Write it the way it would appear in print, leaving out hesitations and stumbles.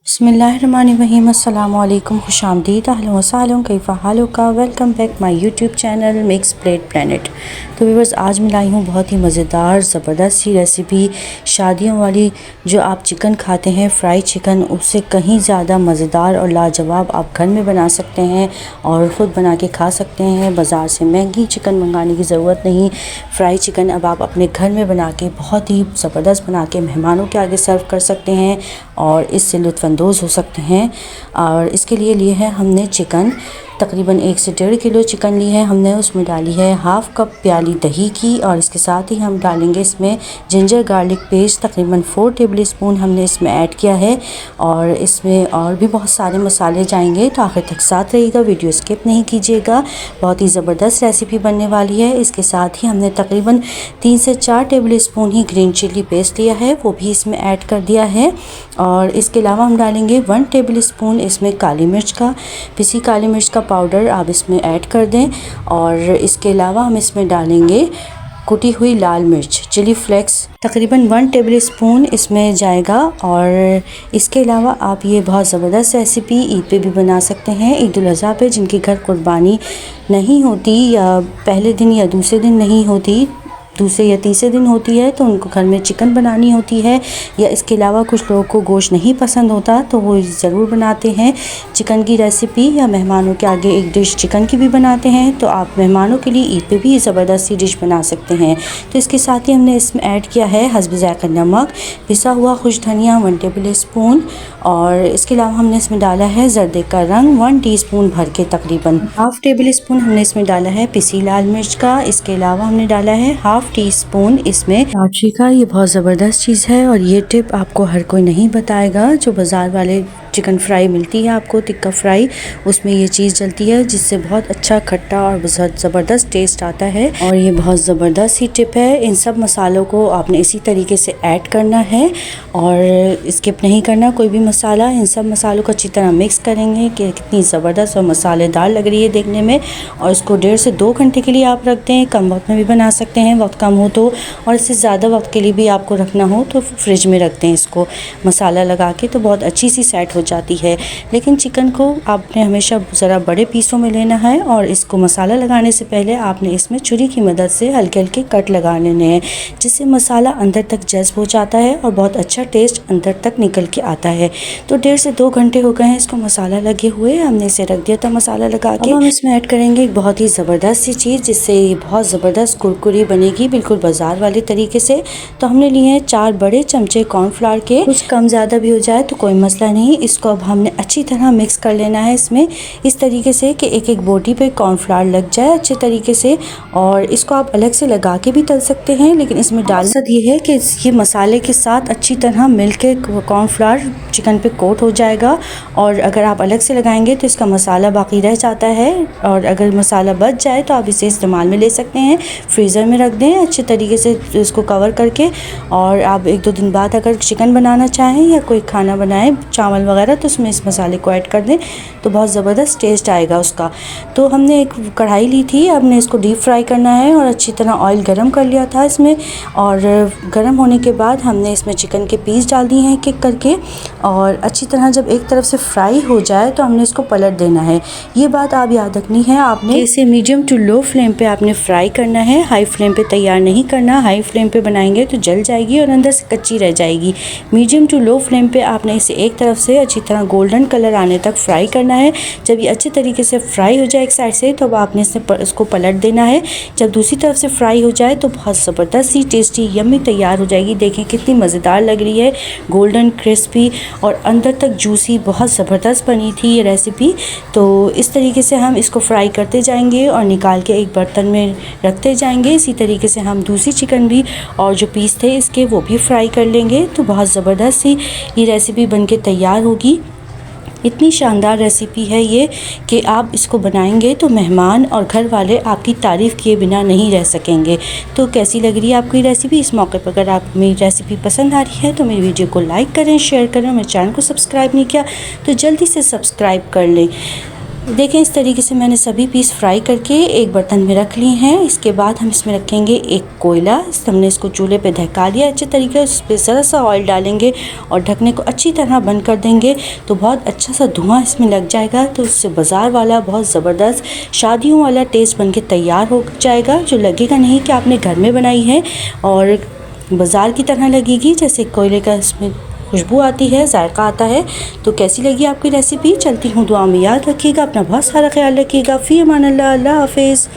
बिस्मिल्लाहिर्रहमानिर्रहीम अस्सलामुअलैकुम खुशामदीद अहलन व सहलन कैफ़ा हालुका। Welcome back my YouTube channel mix plate planet. तो व्यूअर्स, आज मैं लाई हूँ बहुत ही मज़ेदार ज़बरदस्त सी रेसिपी, शादियों वाली। जो आप चिकन खाते हैं फ्राई चिकन, उससे कहीं ज़्यादा मज़ेदार और लाजवाब आप घर में बना सकते हैं और ख़ुद बना के खा सकते हैं। बाज़ार से महंगी चिकन मंगाने की ज़रूरत नहीं। फ्राई चिकन अब आप अपने घर में बना के बहुत ही ज़बरदस्त बना के मेहमानों के आगे सर्व कर सकते हैं और इससे लुत्फ़अंदोज़ हो सकते हैं। और इसके लिए है हमने चिकन, तकरीबन 1 से 1.5 किलो चिकन ली है हमने। उसमें डाली है हाफ़ कप प्याली दही की और इसके साथ ही हम डालेंगे इसमें जिंजर गार्लिक पेस्ट तकरीबन 4 टेबल स्पून हमने इसमें ऐड किया है। और इसमें और भी बहुत सारे मसाले जाएंगे, तो आखिर तक साथ रहिएगा, वीडियो स्किप नहीं कीजिएगा। बहुत ही ज़बरदस्त रेसिपी बनने वाली है। इसके साथ ही हमने तकरीबन 3 से 4 टेबल स्पून ही ग्रीन चिल्ली पेस्ट लिया है, वो भी इसमें ऐड कर दिया है। और इसके अलावा हम डालेंगे 1 टेबल स्पून इसमें काली मिर्च का, पिसी काली मिर्च का पाउडर आप इसमें ऐड कर दें। और इसके अलावा हम इसमें डालेंगे कुटी हुई लाल मिर्च चिली फ्लेक्स, तकरीबन 1 टेबल स्पून इसमें जाएगा। और इसके अलावा आप ये बहुत ज़बरदस्त रेसिपी ईद पे भी बना सकते हैं, ईद उल अज़हा पे। जिनके घर कुर्बानी नहीं होती या पहले दिन या दूसरे दिन नहीं होती, दूसरे या तीसरे दिन होती है, तो उनको घर में चिकन बनानी होती है। या इसके अलावा कुछ लोगों को गोश्त नहीं पसंद होता, तो वो ज़रूर बनाते हैं चिकन की रेसिपी, या मेहमानों के आगे एक डिश चिकन की भी बनाते हैं। तो आप मेहमानों के लिए ईद पे भी ज़बरदस्त सी डिश बना सकते हैं। तो इसके साथ ही हमने इसमें ऐड किया है हस्ब ज़ायक़ा नमक, पिसा हुआ खुश धनिया 1 टेबल स्पून। और इसके अलावा हमने इसमें डाला है ज़र्दे का रंग 1 टीस्पून भर के, तकरीबन हाफ़ टेबल स्पून हमने इसमें डाला है पिसी लाल मिर्च का। इसके अलावा हमने डाला है हाफ़ टीस्पून इसमें इलायची का। ये बहुत ज़बरदस्त चीज़ है और ये टिप आपको हर कोई नहीं बताएगा। जो बाज़ार वाले चिकन फ्राई मिलती है आपको, टिक्का फ्राई, उसमें ये चीज़ डलती है जिससे बहुत अच्छा खट्टा और बहुत ज़बरदस्त टेस्ट आता है। और ये बहुत ज़बरदस्त ही टिप है। इन सब मसालों को आपने इसी तरीके से ऐड करना है और स्किप नहीं करना कोई भी मसाला। इन सब मसालों को अच्छी तरह मिक्स करेंगे कि कितनी ज़बरदस्त और मसालेदार लग रही है देखने में। और इसको 1.5 से 2 घंटे के लिए आप रख दें, कम वक्त में भी बना सकते हैं, वक्त कम हो तो। और इससे ज़्यादा वक्त के लिए भी आपको रखना हो तो फ्रिज में रख दें इसको मसाला लगा के, तो बहुत अच्छी सी सेट हो जाती है। लेकिन चिकन को आपने हमेशा ज़रा बड़े पीसों में लेना है और इसको मसाला लगाने से पहले आपने इसमें छुरी की मदद से हल्के हल्के कट लगा लेने हैं, जिससे मसाला अंदर तक जज़्ब हो जाता है और बहुत अच्छा टेस्ट अंदर तक निकल के आता है। तो 1.5 से 2 घंटे हो गए हैं इसको मसाला लगे हुए, हमने इसे रख दिया था मसाला लगा के। हम इसमें ऐड करेंगे एक बहुत ही ज़बरदस्त सी चीज़, जिससे ये बहुत ज़बरदस्त कुरकुरी बनेगी बिल्कुल बाज़ार वाले तरीके से। तो हमने लिए हैं 4 बड़े चमचे कॉर्नफ्लावर के, कुछ कम ज़्यादा भी हो जाए तो कोई मसला नहीं। इसको अब हमने अच्छी तरह मिक्स कर लेना है इसमें, इस तरीके से कि एक एक बोटी पे कॉर्नफ्लावर लग जाए अच्छे तरीके से। और इसको आप अलग से लगा के भी तल सकते हैं, लेकिन इसमें मकसद ये है कि ये मसाले के साथ अच्छी तरह मिल के कॉर्नफ्लावर चिकन पे कोट हो जाएगा। और अगर आप अलग से लगाएंगे तो इसका मसाला बाकी रह जाता है, और अगर मसाला बच जाए तो आप इसे इस्तेमाल में ले सकते हैं। फ्रीज़र में रख दें अच्छे तरीके से इसको कवर करके। और आप 1-2 दिन बाद अगर चिकन बनाना चाहें या कोई खाना बनाएं चावल वगैरह, तो उसमें इस मसाले को ऐड कर दें, तो बहुत ज़बरदस्त टेस्ट आएगा उसका। तो हमने एक कढ़ाई ली थी, हमने इसको डीप फ्राई करना है और अच्छी तरह ऑयल गरम कर लिया था इसमें। और गरम होने के बाद हमने इसमें चिकन के पीस डाल दिए हैं एक-एक करके। और अच्छी तरह जब एक तरफ से फ्राई हो जाए तो हमने इसको पलट देना है। ये बात आप याद रखनी है, आपने इसे मीडियम टू लो फ्लेम पे आपने फ्राई करना है, हाई फ्लेम पे तैयार नहीं करना। हाई फ्लेम पे बनाएंगे तो जल जाएगी और अंदर से कच्ची रह जाएगी। मीडियम टू लो फ्लेम पे आपने इसे एक तरफ से अच्छी तरह गोल्डन कलर आने तक फ्राई करना है। जब ये अच्छे तरीके से फ्राई हो जाए एक साइड से, तो अब आपने इसको पलट देना है। जब दूसरी तरफ से फ्राई हो जाए तो बहुत ज़बरदस्त सी टेस्टी यम्मी तैयार हो जाएगी। देखें कितनी मज़ेदार लग रही है, गोल्डन क्रिस्पी और अंदर तक जूसी, बहुत ज़बरदस्त बनी थी ये रेसिपी। तो इस तरीके से हम इसको फ्राई करते जाएंगे और निकाल के एक बर्तन में रखते जाएंगे। इसी तरीके से हम दूसरी चिकन भी और जो पीस थे इसके वो भी फ्राई कर लेंगे। तो बहुत ज़बरदस्त सी ये रेसिपी बनके तैयार होगी। इतनी शानदार रेसिपी है ये कि आप इसको बनाएंगे तो मेहमान और घर वाले आपकी तारीफ़ किए बिना नहीं रह सकेंगे। तो कैसी लग रही है आपको ये रेसिपी? इस मौके पर अगर आप मेरी रेसिपी पसंद आ रही है तो मेरी वीडियो को लाइक करें, शेयर करें। मेरे चैनल को सब्सक्राइब नहीं किया तो जल्दी से सब्सक्राइब कर लें। देखें इस तरीके से मैंने सभी पीस फ्राई करके एक बर्तन में रख लिए हैं। इसके बाद हम इसमें रखेंगे एक कोयला। हमने इसको चूल्हे पे धका लिया अच्छे तरीके से। इस पर ज़रा सा ऑयल डालेंगे और ढकने को अच्छी तरह बंद कर देंगे तो बहुत अच्छा सा धुआं इसमें लग जाएगा। तो इससे बाज़ार वाला बहुत ज़बरदस्त शादियों वाला टेस्ट बन के तैयार हो जाएगा, जो लगेगा नहीं कि आपने घर में बनाई है और बाज़ार की तरह लगेगी। जैसे कोयले का इसमें खुशबू आती है, जायका आता है। तो कैसी लगी आपकी रेसिपी? चलती हूँ, दुआ में याद रखिएगा, अपना बहुत सारा ख्याल रखिएगा। फ़ी अमान अल्लाह, अल्लाह हाफ़िज़।